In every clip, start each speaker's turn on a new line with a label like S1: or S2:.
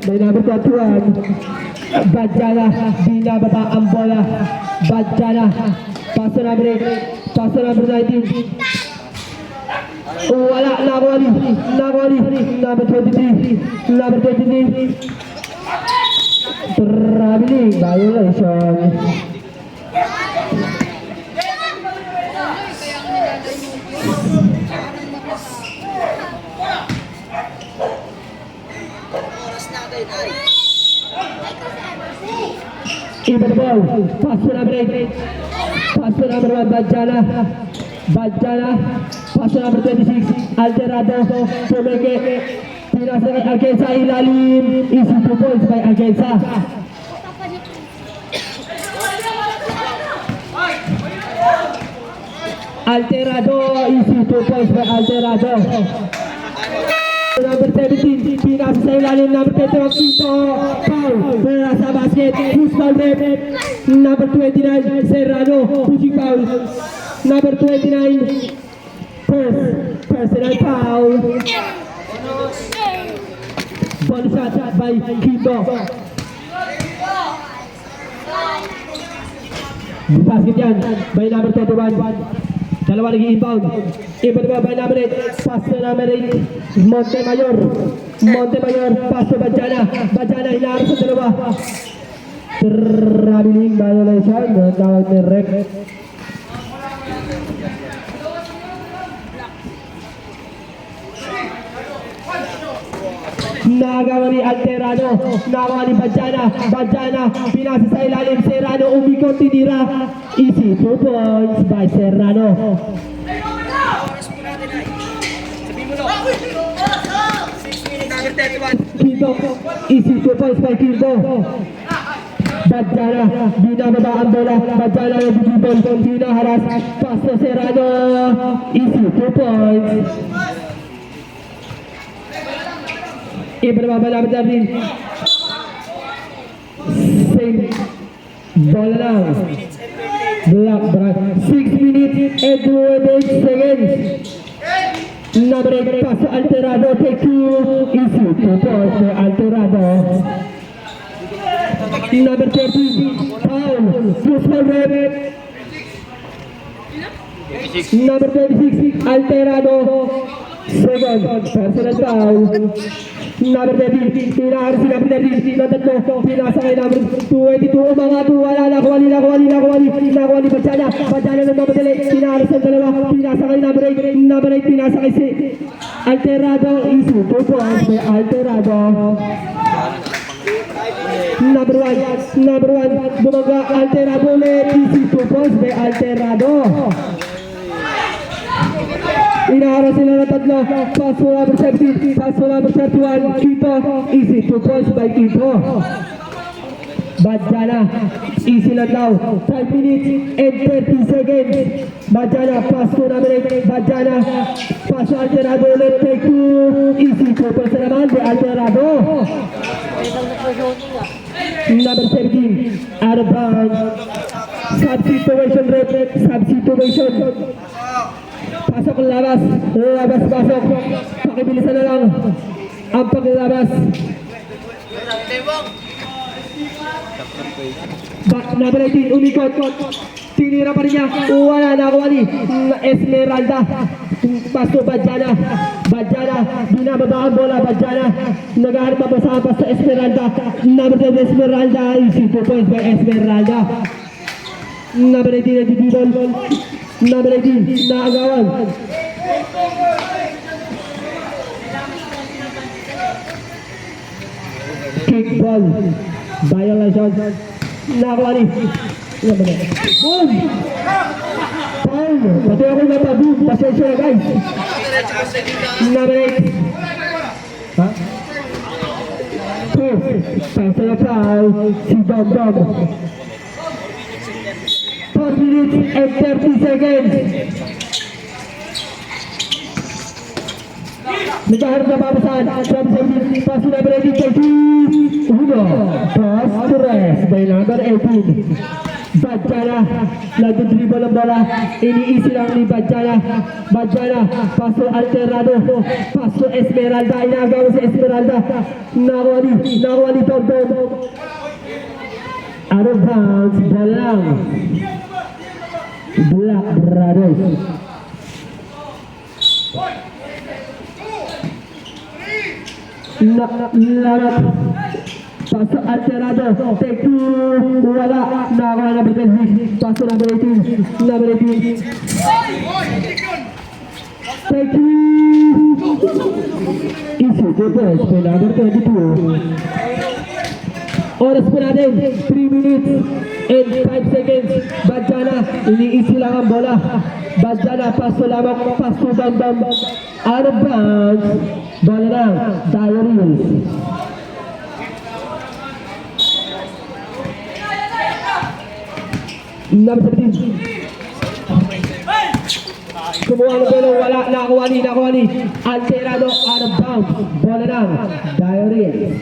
S1: May number 21. Badjana, binababa ang bola. Badjana, paso number 8, paso number 19. Wala, Nagwali, number 23, number 23. Traveling, violation. Iba the ball, pass to number 8, pass to number 1, Badjana, pass to number 26, Alterado, Pumeke, pinasa kay Argenza, ilalim, easy 2 points by Argenza. Alterado, easy 2 points by Alterado. Number 17, pinasa sa ilalim, number 21, Quinto, foul, pera sa basket, push foul rep, number 29, Serrano, pushing foul, number 29, personal foul, ball shot by Quinto. Basket yan, by number 31. Dalawa lagi inbound. Iba by number 8. Pass to number 8. Montemayor, pass to Badjana. Badjana hinaharap sa dalawa. Traveling violation. Tawag ni rep. Nagawa ni Alterado, nagawa ni Badjana, pinasa sa ilalim, Serrano, umikot, tinira, easy 2 points by Serrano. Quinto, easy 2 points by Quinto. Badjana, binababa ang bola, Badjana yung bibibol, hinaharas, pass to Serrano, easy 2 points. Ibrahim Abdul same ball now. Block 6 minutes and 28 seconds. Number 8 pass to Alterado, take 2, easy 2 points for Alterado. Number 13 foul, push foul rep. Number 26 Alterado, second personal foul. Number 30, pinahar si number 30, natatlo, pinasa kay number 22, mga wala, nakuha ni Badjana ng mamadali, pinahar sa dalawa, pinasa kay number 8, pinasa kay si Alterado, easy 2 points by Alterado. Number 1, bumaga Alterado ulit, easy 2 points by Alterado. Inaharap sila na tatlo, pass for number 17, pass for number 31, Quinto, easy 2 points by Quinto. Badjana, easy lang daw, 5 minutes and 30 seconds. Badjana, pass for number 8, Badjana, pass to Alterado ulit, take 2, easy 2 points naman by Alterado. Number 17, out of bounds, substitution rep, substitution. Pasok labas, pasok. Pakibilisan na lang ang paglabas. Number 18, umikot. Tinira pa rin niya. Wala, nakuha ni Esmeralda. Paso Badjana, binababa ang bola, Badjana. Naghahanap pa sa paso Esmeralda. Number 10, Esmeralda. Easy 2 points by Esmeralda. Number 18, nagtitibol. Number 18, naagawan. Kickball. Violation. Nakuha ni. Boom! Foul. Pati ako na pa, boom. Pasensya na guys. Number 8. Ha? 2. Pasensya na foul. Si Dom. 4 minutes and 30 seconds. Naghaharap na papasahan. Pass number 18, 32. Pass to rest by number 18. Badjana Badjana, nag-dribble ang bola, iniisi lang ni Badjana, paso Alterado, paso Esmeralda, inagawa si Esmeralda, nakuha ni Tordon, out of bounds, ball lang, Black Brothers. Paso Alterado, take two, wala, nakakuha na Bertelvik, paso number 18, take two, easy, good boys, by number 22. Oras po natin, 3 minutes and 5 seconds, Badjana, iniisi lang ang bola, Badjana, paso lamang, paso bam, out of bounds, bola lang, Diaries. Number 17. Kumuha ng bola, wala, nakuha ni Alterado, out of bounds, bola lang, Diaries.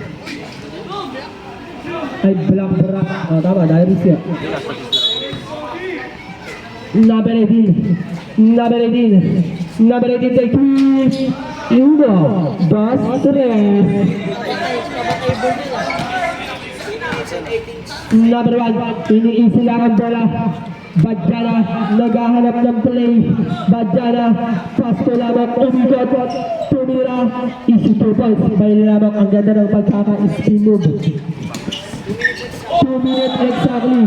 S1: Ay, Black Bra. Tama, Diaries yan. Number 18, take 3, 1, 2, 3. Number 1, iniisi lang ang bola. Badjana, naghahanap ng play. Badjana, pasto lamang, umikot, tumira, easy 2 points. May lamang ang ganda ng pagkaka-spin move. 2 minutes exactly.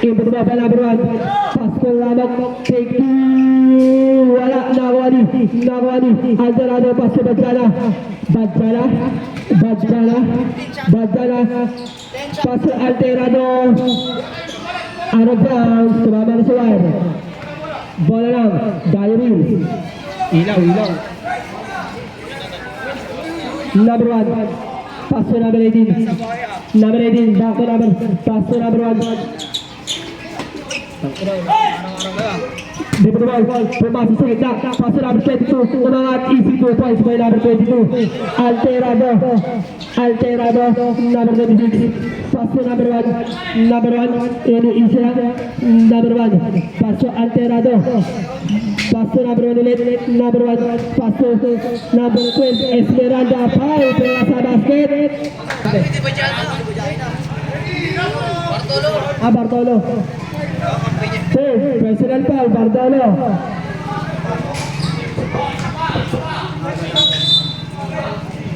S1: Into the ball, number 1. Pasko lamang, take 2. Wala, nakuha ni Alterado, pasko Badjana, pasko Alterado, out of bounds, tumama na sa wire. Bola lang, Diaries. Ilaw. Number 1, paso number 18, back to number, paso number 1. Dito ball, pumasok sa gitna, paso number 22, umangat, easy 2 points by number 22, Alterado, number 26, paso number 1, iniisi lang, number 1, paso Alterado, paso number 1 ulit, number 1, paso number 12, Esmeralda, foul, pera sa basket. Bartolo. Personal foul, Bartolo.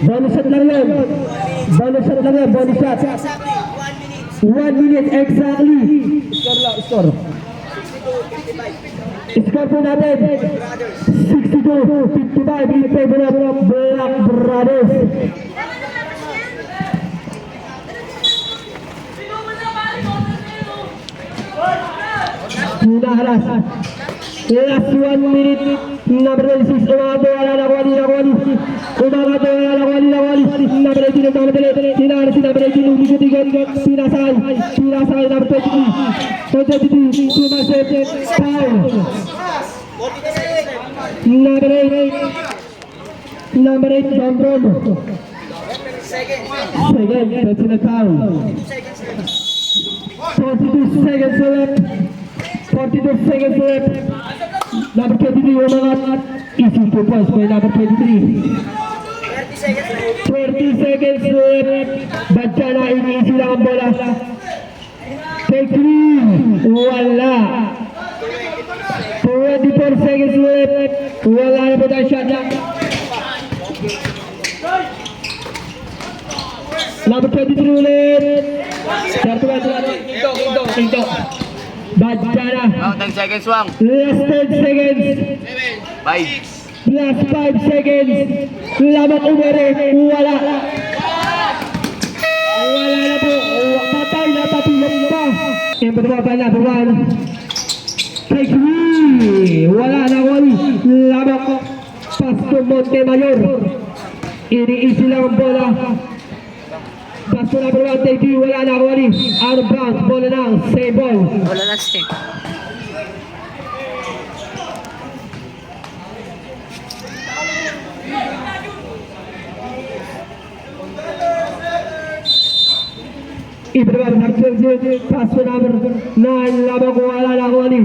S1: Bonus shot lang yan, bonus shot. 1 minute exactly. Score. Score po natin 62-55 in favor of Black Brothers. Hinaharas. Last 1 minute. Number 26. Umaga wala nakuha ni. Number 18. Hinaharas si number 18. Umikot-ikot. Pinasakay. Number 23. Tumasip. Foul. Number 8. Down. Second. Personal foul. 42 seconds left. Number 23 umangat. Easy 2 points by number 23. 30 seconds left. Badjana, iniisi lang ang bola. Take 3. Wala. 24 seconds left. Wala na po tayo shot lang. Number 23 ulit. 31. Into. Badjana.
S2: 10 seconds lang.
S1: Last 10 seconds.
S2: 5.
S1: Last 5 seconds. Laban umere. Wala na po. Patay na patulog pa. Number 1. Take 3. Wala na wali. Laban Pasto Montemayor. Iniisi lang ang bola. Paso number 1, take 2, wala na wali. Out of bounds, bola na, save ball.
S2: Wala na save.
S1: Ibrahim pass to number 9, labang ko wala na ako ani.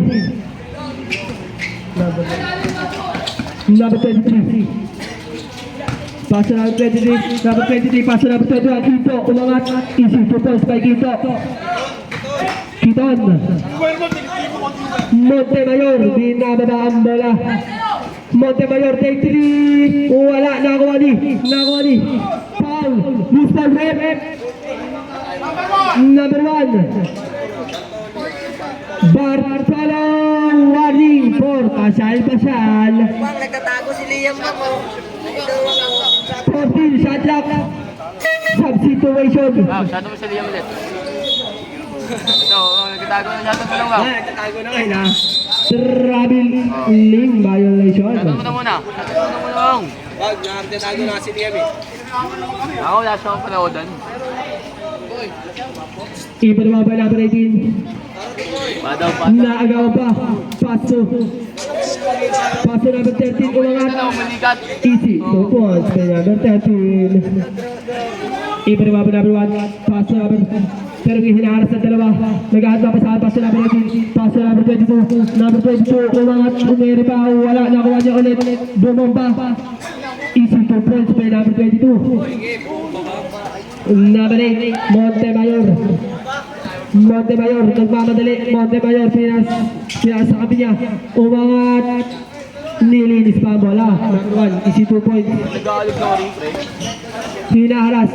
S1: Number 23. Pass to number 23, number 23, pass to number 21, Quito, umangat, easy to post by Quito. Quiton. Montemayor, binababa ang bola. Montemayor, take 3, wala, nakuha ni. Foul, loose ball rep. Number 1. Bartolo, warning for pasal-pasal.
S3: Bang, nagtatago si Liam lang, oh. Ito,
S1: 14, shot clock. Substitution.
S2: Wow, shot mo sa Liam ulit. Ito, nagkatago na shot mo lang, wow.
S3: nagtatago na ngayon, ha?
S1: Traveling violation.
S2: Shot mo na muna. Shot mo na muna.
S3: Wag, nagtatago na si Liam, eh.
S2: Ako, last ako panoodan.
S1: Ibrahim by number 18.
S2: Padaw.
S1: Naagaw pa. Paso number 13. Umangat.
S2: Ano, malikat.
S1: Easy. 2 points by number 13. Ibrahim by number 1. Paso number. Pero hinaharap sa dalawa. Nag-ahad pa sa paso number 18. Paso number 22. Number 22. Umangat. Umeri pa. Wala. Nakuha niya ulit. Bumomba. Easy 2 points by number 22. Number 8. Montemayor, nagmamadali. Montemayor, pinasa kami niya. Umangat. Nilinis pa ang bola. Number 1, easy 2 points.
S2: Nag-aalog na rin, pre.
S1: Hinaharas.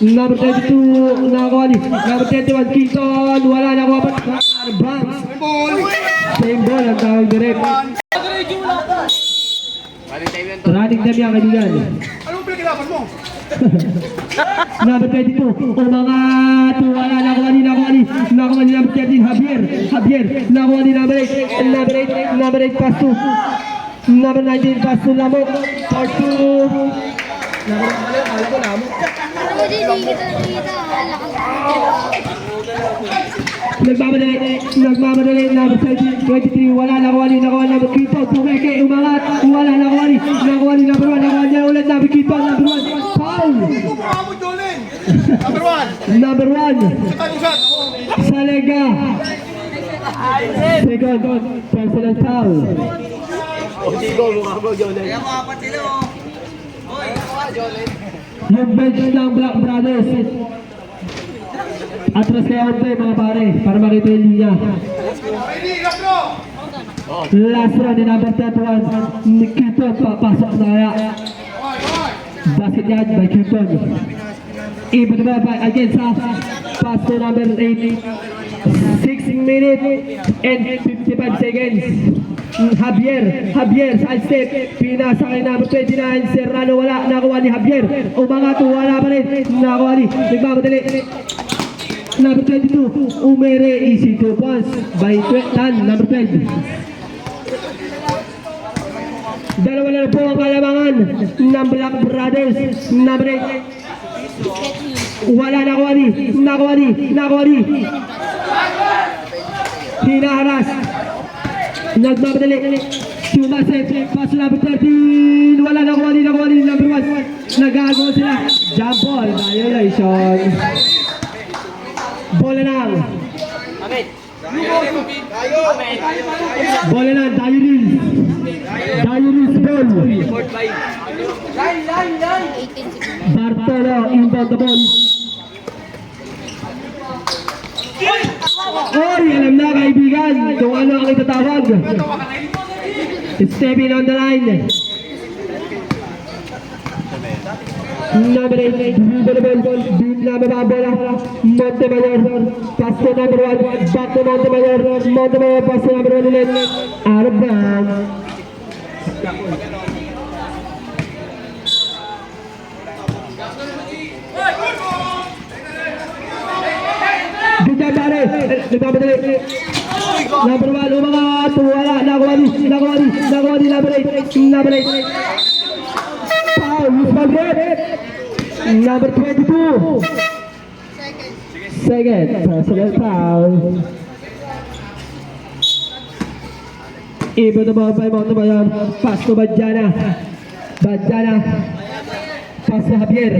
S1: Number 22, nakakuha ni. Number 21, Quinton. Wala, nakuha pa. Banks. Same ball, ang tawag direct.
S2: Running time yan to.
S1: Running time yan, kaibigan.
S3: Anong pinagkalaban mo?
S1: Number 22, umangat, wala, nakuha ni number 13, Javier, nakuha ni number 8, pass to, number 19, pass to Lamok, part 2, nagmamadali, number 23, wala, nakuha ni number Quito, tumeke, umangat, wala, nakuha ni number 1, nakuha niya ulit, number Quito, number 1, foul! Number 1, Salega. Second, personal foul.
S3: Kaya mga apat sila, oh.
S1: Yung bench ng Black Brothers. Atras kaya onte mga pare, para makita yung linya. Last round, number 31, Nikito, papasok na kaya. Basket yan by Quinton. Even again sa pass to number 8. 6 minutes and 55 seconds. Javier, side step. Pinasa kay number 29. Serrano wala. Nakuha ni Javier. Umangat. Wala pa rin. Nakuha ni. Nagmamadali. Number 22. Umere. Easy 2 points by number 12. Dalawa na po ang kalamangan ng Black Brothers. Number 8. Wala, nakuha ni. Hinaharas. Nagmamadali. Tumaset. Pass number 13. Wala, nakuha ni number 1. Nagagawa sila. Jump ball. Violation. Bola lang. Bola lang. Dairis ball. Bartolo inbound the ball. Oy, alam na kaibigan kung ano ang itatawag. Stepping on the line. Number 8, dribble, beat na bola. Montemayor, pass to number 1, back to Montemayor, pass to number 1 ulit. Out of bounds. Dijabare, nagmamadali. Number 1, umangat, wala, nakuha ni number 8. Foul, Usman Red. Number 22. Second, personal foul. Iba na mga pa yung mga pass to Badjana. Pass to Javier.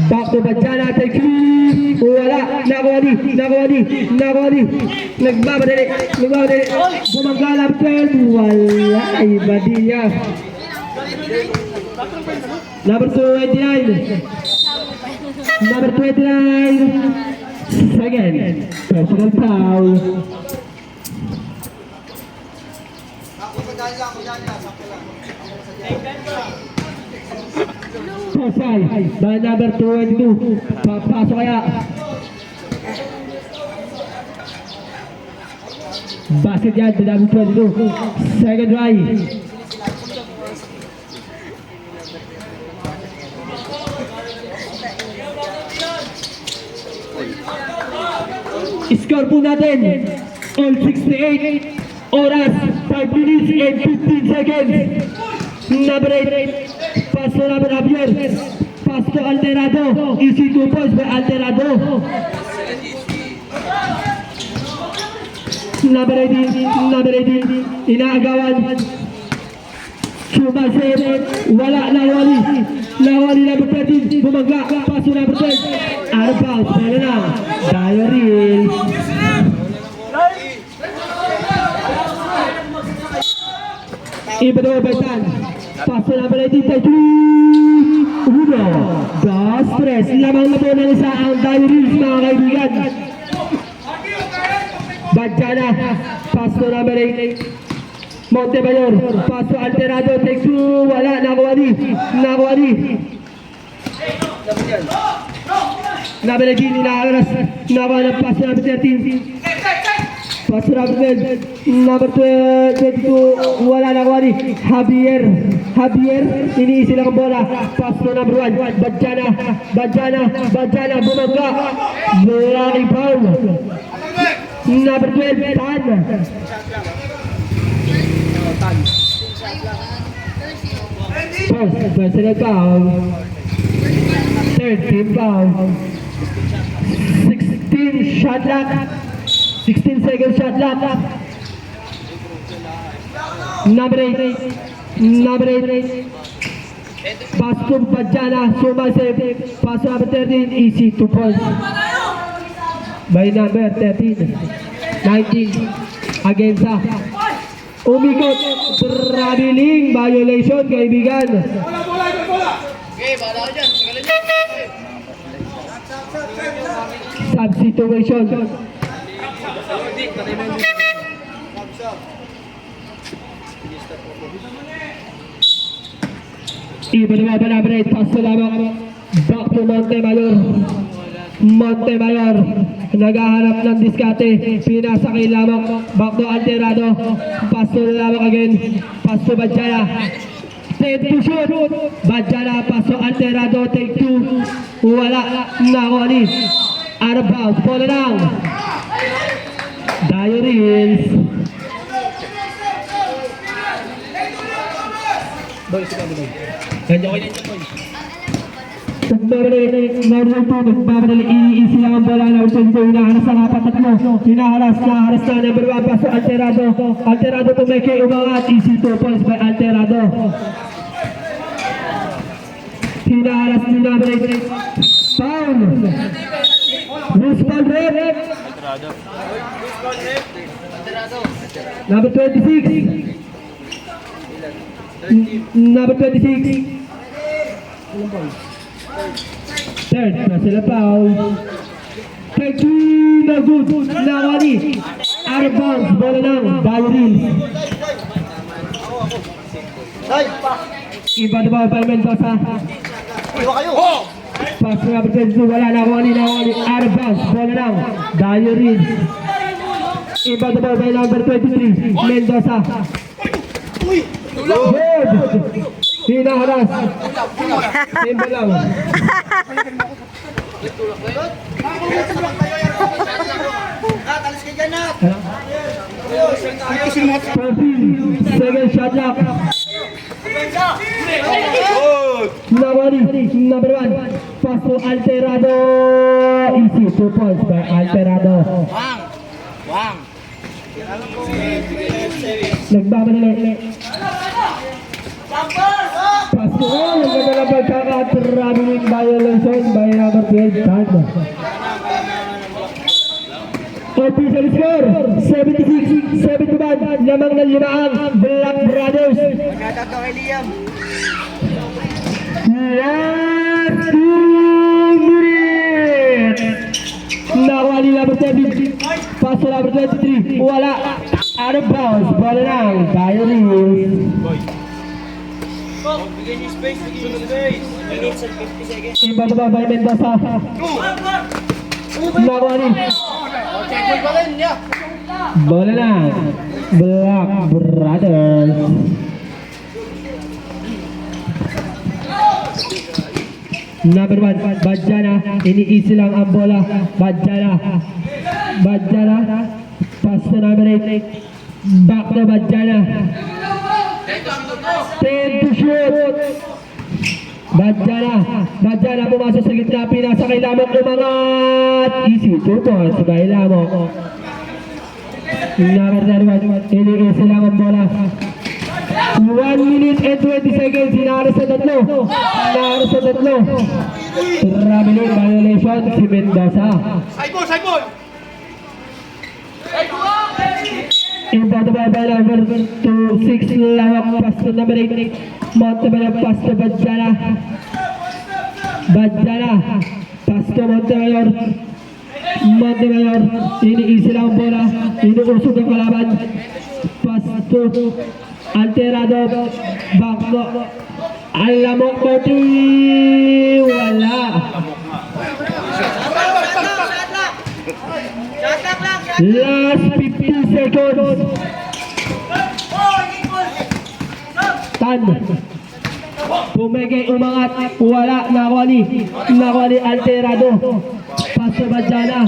S1: Back to Bajana. Take two. Wala. Nakuha ni. Nagbabadali. Bumanggalap 12. Wala. Iba din niya. Number 29. Number 29. Second. Personal foul. Pasal by number 22. Papasok kaya. Basket yan by number 22. Second try. Score po natin all 68 oras 5 minutes and 15 seconds. Number 8 pass to number Javier, pass to Alterado, easy 2 points by Alterado. Number 18 inaagawan Sumasip, wala Lawali number 13, bumangga, pass to number 10, out of bounds, pala na, Diary. Iba na Bertan, pass to number 18, take 3, Uno, dos, tres, lamang na po na isa ang Diary, mga kaibigan. Bajana, pass to number 8, Montemayor, pass to Alterado, take two, wala, nakuha ni. Number 18, inaaras, nakuha ng pass to number 13. Pass to number 22, wala, nakuha ni. Javier, iniisi lang ang bola. Pass to number 1, Bajana, bumangga. Maraming foul. Number 12, Tan. First, personal foul. Third, team foul. 16 shot clock. 16 seconds shot clock. Number 8. Pass to Bajana, Sumasip. Pass to number 13, easy 2 points. By number 13. 19. Against umikot, traveling violation, kaibigan.
S2: Okay, bala ka dyan. Tagalan dyan.
S1: Substitution. Iba na mga banabanay, pass to lamang. Back to Montemayor, naghahanap ng diskate, pinasakay lamang, back to Alterado, pass to lamang again, pass to Bajana, set to shoot, Bajana, pass to Alterado, take two, wala, nakuha ni, out of bounds, ball down, Diaries. Ganyan ko yun, Nagbabadali, iisi lang ang bola na usin ko, hinaharas ang apat at mo, hinaharas na number 1, paso Alterado tumeke, umangat, easy 2 points by Alterado. Hinaharas ni number 8, foul, loose ball red, number 26, third, personal foul. Take two, no good. Nawani. Out of bounds. Bola lang. Diaries. Iba na ba ang Mendoza? Pass na number 22. Wala. Nawani. Out of bounds. Bola lang. Diaries. Iba na ba ang number 23? Mendoza. Good. Hinaharas. Iba lang. Second shot lock. Nawani, number 1. Pass to Alterado. Easy 2 points by Alterado.
S2: Wang.
S1: Nagbabadali. Pasko ko, yung ganda na pagkaka-traveling violation by number 12, Tan. Official score, 76-71, lamang ng limaang Black Brothers.
S3: Nagkatag daw kay Liam.
S1: Last 2 minutes! Nakuha ni number 7, pass to number 23, wala. Out of bounds, bola lang, Diaries.
S3: Bigyan niyo space, bigyan niyo space. Minutes and 50 seconds.
S1: Ibababa by Mendoza. Nakuha ni.
S3: Check goal pa rin, yeah.
S1: Bola lang, Black Brothers. Number 1, Badjana, ini-easy lang ang bola. Badjana, pass to number 8, back to Badjana. 10 to shoot. Badjana pumasok sa gitna, pinasa kay Lamok, umangat. Easy, 2 points by Lamok. Number 1, ini-easy lang ang bola. 1 minute and 20 seconds, hinaharas sa tatlo. Traveling violation si Mendoza.
S3: Side ball, side ball.
S1: Inbound by number 2-6, Lawak, pass to number 8, Montemayor, pass to Badjana, pass to Montemayor, ini-easy lang ang bola, inuusog ang kalaban, pass to Alterado, back to Alamok Marti, wala. Last 15 seconds. Tan. Pumigay, umangat, wala, nakuha ni Alterado. Pass to Badjana.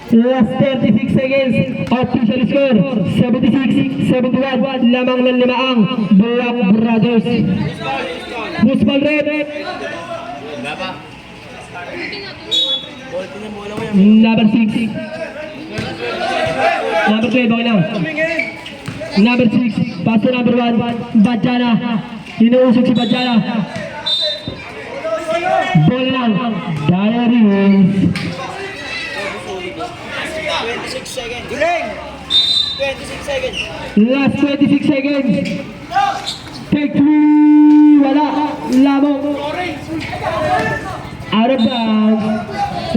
S1: Last 36 seconds. Official score, 76-71, lamang ng limaang Black Brothers. Musbal red. Number 6. Number 12, okay lang. Number 6, pass to number 1, Badjana. Inuusog si Badjana. Ball lang, Diaries.
S3: 26 seconds. Guling! 26 seconds.
S1: Last 26 seconds. Take 3, wala, Lamok. Out of bounds.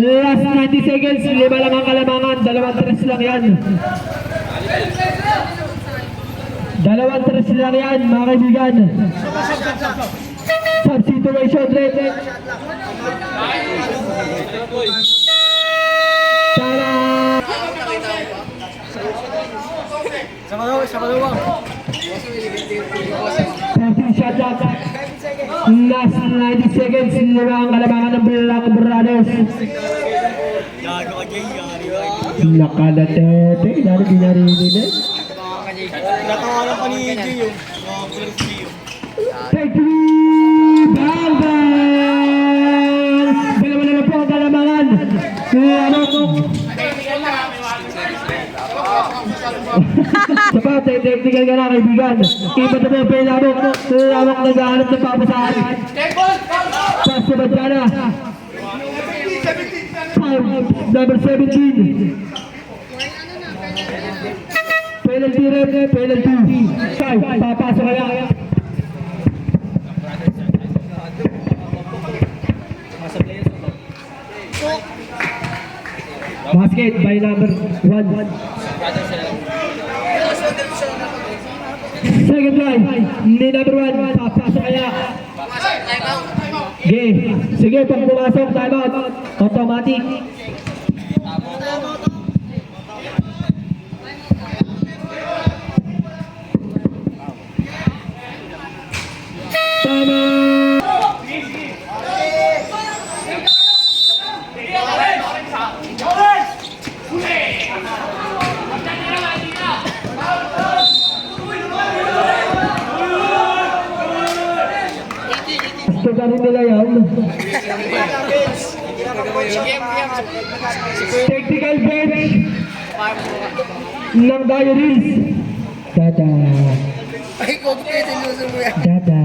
S1: Last 90 seconds, 5 lang ang kalamangan, 2 tres lang yan. 2 tres lang yan, mga kaibigan. Substitution rate. Tara!
S3: Sama dalawa.
S1: 30 shot clock. Last 90 seconds, 5 ang kalamangan ng Black Brothers. Nakalatete, dahil binarinig eh.
S3: Nakawalan pa ni EJ yung
S1: Take 3! Bang! Dalawa na lang po ang kalamangan. Sapat, technical ka na kaibigan. Iba na po ang pinamok. Lamok naghahanap ng papasahan. Pass to Badjana. Number 17. Penalty red, penalty. 5, papasok kaya. Basket by number 1. Second line, ni number 1, papasok kaya. Sige, pag pumasok, time out. Automatic. Time out. Gusto ka rin nila yan. Technical bench ng Diaries. Tada.
S3: Ay, kung kayo sinusun mo yan.
S1: Dadah.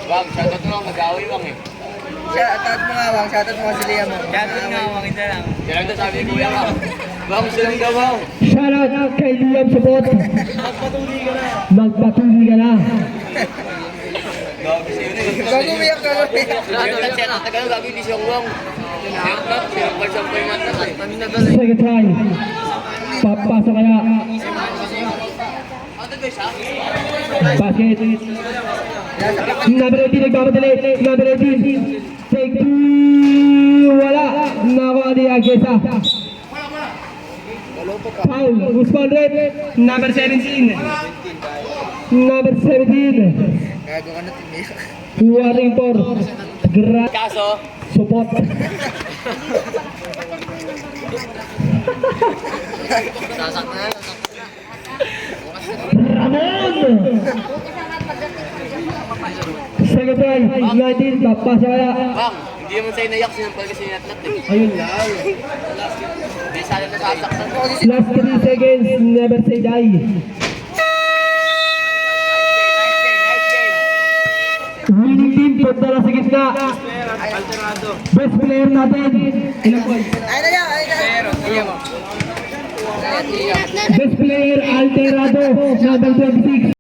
S2: Wag, shoutout mo lang, mag-away lang eh.
S3: Shoutout mo nga, Wang. Shoutout mo nga si Liam mo. Shoutout nga, Wang. Isa lang.
S2: Yan lang to sabi ni Kuya ka. Wag, gusto lang daw ako.
S1: Shoutout kay Liam Support.
S3: Magpatuloy ka na.
S1: Magpatuloy ka na.
S2: Gabi siya yun eh.
S3: Gagumiyak, gagumiyak.
S2: Shoutout siya, tagal gabi ni Siyong Wong. Shoutout, sinampal-sampal natin. Kami na galing.
S1: Second try. Papasok kaya. Basket. Number 18 nagmamadali. Number 18. Take two. Wala. Nakuha ni Agesa. Foul. Usman Red. Number 17. Number 17.
S3: Gago ka na, timiyak.
S1: Warning for Grand
S2: Kaso,
S1: Support.
S2: sasak na.
S1: Ramon! Second try. 19. Papasok kaya.
S2: Bang, hindi naman sa'yo naiyak, sinampal kasi natnat eh.
S1: Ayun lang.
S2: Hindi sana nasasaktan.
S1: Last 3 seconds, never say die. Winning team, punta na sa gitna. Best player natin. Ilang points?
S3: Ay na yan, ay na yan.
S1: Best player, Alterado, number 26.